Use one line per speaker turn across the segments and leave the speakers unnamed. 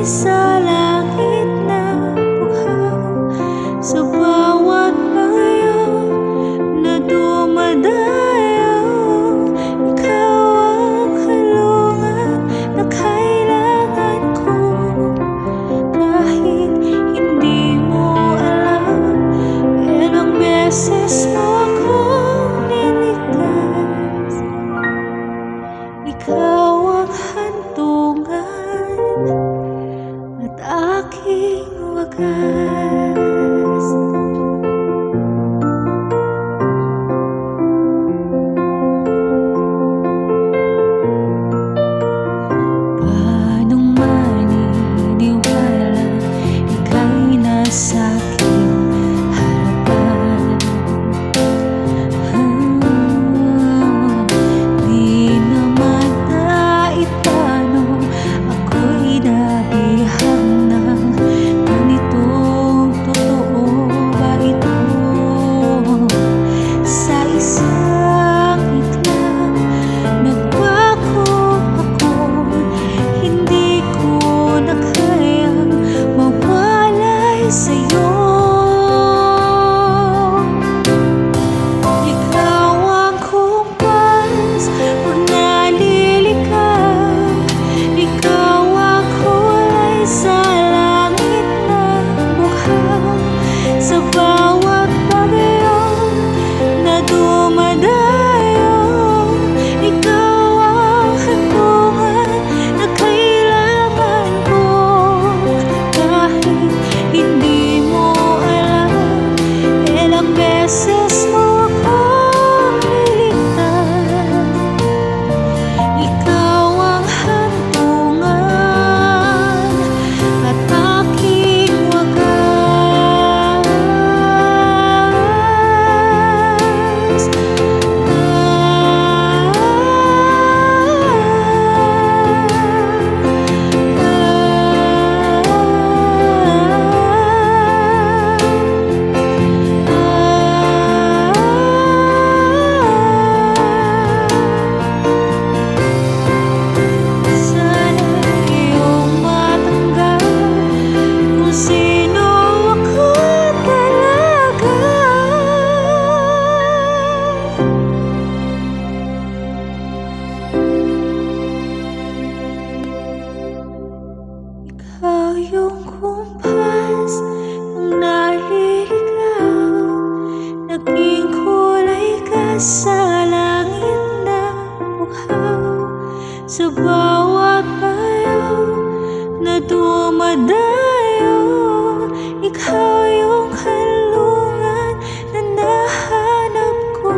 sa langit na buhaw, sa bawat bagyo na dumadayo. Ikaw ang halungan na kailangan ko, kahit hindi mo alam. Ilang beses mo akong niligtas, ikaw ang hantungan at aking wagas. Paanong maniniwala ika'y nasa aking harapan? Di naman naitanong ako'y nabihag ng ganitong totoo ba ito? Sa isang itlog nagbago ako, hindi ko na kayang mawalay sa'yo. Ikaw ang kumpas pag naliligaw, ikaw ang kulay sa langit na buhaw, sa bawat bagyo na dumadayo. Ikaw ang hantungan na kailangan ko, kahit hindi mo alam. Ilang beses mo akong niligtas, ikaw ang hantungan at aking wagas. Sana iyong matanggap kung sino ako talaga. Ikaw yung kumpas ng naliligaw, naging kulay ka sa langit na buhaw, sa bawat bayaw na dumadayo. Ikaw yung halungan na nahanap ko,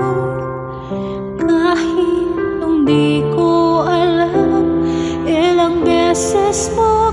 kahit nung di ko alam. Ilang beses mo